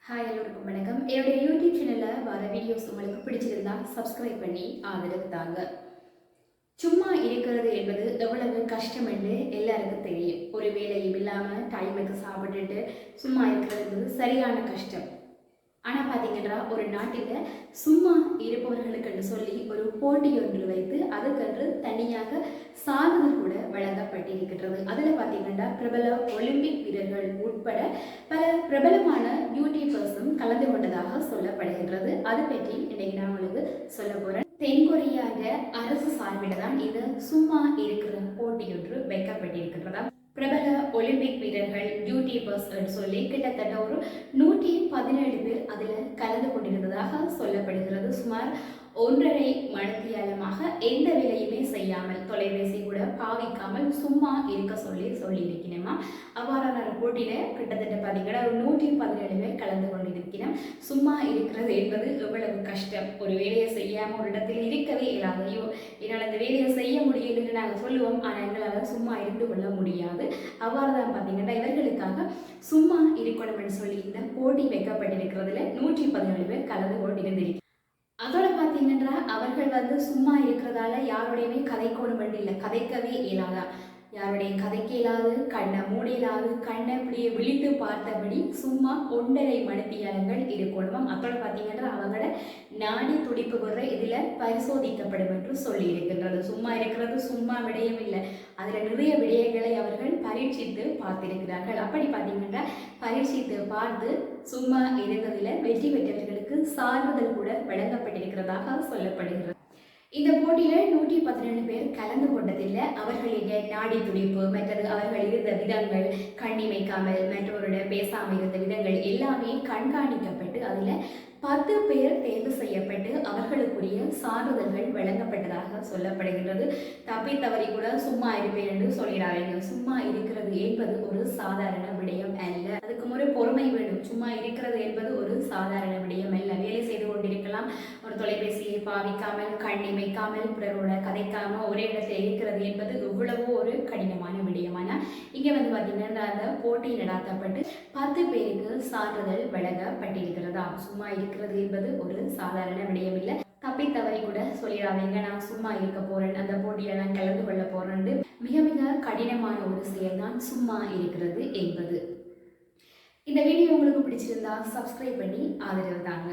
Hi எல்லோருக்கும் வணக்கம். என்னுடைய யூடியூப் சேனலில் வர வீடியோஸ் உங்களுக்கு பிடிச்சிருந்தா சப்ஸ்கிரைப் பண்ணி ஆதரவு தாங்க. சும்மா இருக்கிறது என்பது எவ்வளவு கஷ்டம் என்று எல்லாருக்கும் தெரியும். ஒரு வேலையும் இல்லாமல் டைமுக்கு சாப்பிட்டுட்டு சும்மா இருக்கிறது என்பது சரியான கஷ்டம். ஆனால் பார்த்தீங்கன்னா ஒரு நாட்டில் சும்மா இருப்பவர்களுக்கு சொல்லி ஒரு போட்டி ஒன்று வைத்து அதுக்கென்று தனியாக சான்றிதழ் கூட வழங்கப்பட்டிருக்கின்றது. அதில் பார்த்தீங்கன்னா பிரபல ஒலிம்பிக் வீரர்கள் உட்பட பல பிரபலமான யூடியூபர்ஸும் கலந்து கொண்டதாக சொல்லப்படுகின்றது. அது பற்றி இன்னைக்கு நான் உங்களுக்கு சொல்ல போகிறேன். தென்கொரியாவில அரசு சார்பில் தான் இது சும்மா இருக்கிற போட்டி ஒன்று வைக்கப்பட்டிருக்கின்றதா. பிரபல ஒலிம்பிக் வீரர்கள் யூடியூபர்ஸ் சொல்லி கிட்டத்தட்ட ஒரு 117 பேர் அதில் கலந்து கொண்டிருந்ததாக சொல்லப்படுகிறது. சுமார் 1.5 மணித்தியாலமாக எந்த வேலையுமே செய்யாமல் தொலைபேசி கூட பாவிக்காமல் சும்மா இருக்க சொல்லியிருக்கிறேமா. அவ்வாறான ஒரு போட்டியில் கிட்டத்தட்ட பார்த்தீங்கன்னா ஒரு 117 பேர் கலந்து கொண்டிருக்கிறோம். சும்மா இருக்கிறது என்பது எவ்வளவு கஷ்டம். ஒரு வேலையை செய்யாமல் ஒரு இடத்தில் இருக்கவே இல்லாதையோ என்னால் அந்த வேலையை செய்ய முடியலன்னு நாங்கள் சொல்லுவோம். ஆனால் எங்களால் சும்மா இருந்து கொள்ள முடியாது. அவ்வாறு தான் பார்த்தீங்கன்னா இவர்களுக்காக சும்மா இருக்கணும்னு சொல்லி இந்த போட்டி வைக்கப்பட்டிருக்கிறதுல 117 பேர் கலந்து கொண்டிருந்திருக்கிறார். அதோட பார்த்தீங்கன்னா அவர்கள் சும்மா இருக்கிறதால யாருடையுமே கதைக்கோணும் இல்லை, கதைக்கவே இயலாதா. யாருடைய கதைக்க இயலாது, கண்ணை மூட இயலாது, கண்ணை இப்படியே விழித்து பார்த்தபடி சும்மா 1.5 மணித்தியாலங்கள் இருக்கணும். அதோட பார்த்தீங்கன்னா அவங்களோட நாடி துடிப்பு கூட இதில் பரிசோதிக்கப்படும் என்று சொல்லி இருக்கின்றது. சும்மா இருக்கிறது சும்மா விடயம் இல்லை, அதில் நிறைய விடயங்களை அவர்கள் பரீட்சித்து பார்த்திருக்கிறார்கள். அப்படி பார்த்தீங்கன்னா பரீட்சித்து பார்த்து சும்மா இருந்ததில் வெற்றி பெற்றவர்களுக்கு சான்றிதழ் கூட வழங்கப்பட்டிருக்கிறதாக சொல்லப்படுகிறது. இந்த போட்டியில் 117 பேர் கலந்து கொண்டதில்லை. அவர்களுடைய நாடி துடிப்பு மற்றது அவர்கள் இருந்த விதங்கள், கண்ணிமைக்காமல் மற்றவரோட பேசாமல் இருந்த விதங்கள் எல்லாமே கண்காணிக்கப்பட்டு அதில் 10 பேர் தேர்வு செய்யப்பட்டு அவர்களுக்குரிய சான்றிதழ்கள் வழங்கப்பட்டதாக சொல்லப்படுகின்றது. தப்பி தவறி கூட சும்மா இருப்பேன் என்று சொல்லிடாதீங்க. சும்மா இருக்கிறது என்பது ஒரு சாதாரண விடயம் அல்ல. அதுக்கு ஒரு பொறுமை வேண்டும். சும்மா இருக்கிறது என்பது ஒரு சாதாரண விடயம் அல்ல. வேலை செய்து கொண்டிருக்கலாம், ஒரு தொலைபேசியை பாவிக்காமல் கண்ணிமைக்காமல் பிறரோட கதைக்காமல் ஒரே இடத்தில் இருக்கிறது என்பது எவ்வளவோ ஒரு கடினமான விடயமான இங்கே பார்த்தீங்கன்னா அந்த போட்டி நடாத்தப்பட்டு 10 பேருக்கு சான்றிதழ் வழங்கப்பட்டிருக்கிறதா. சும்மா இருக்கிறது என்பது ஒரு சாதாரண விடயம் இல்லை. தப்பி தவறி கூட சொல்லிடாதீங்க நான் சும்மா இருக்க போறேன், அந்த போட்டியில் நான் கலந்து கொள்ள போறேன். மிக மிக கடினமான ஒரு செயல் தான் சும்மா இருக்கிறது என்பது. இந்த வீடியோ உங்களுக்கு பிடிச்சிருந்தா சப்ஸ்கிரைப் பண்ணி ஆதரவு தாங்க.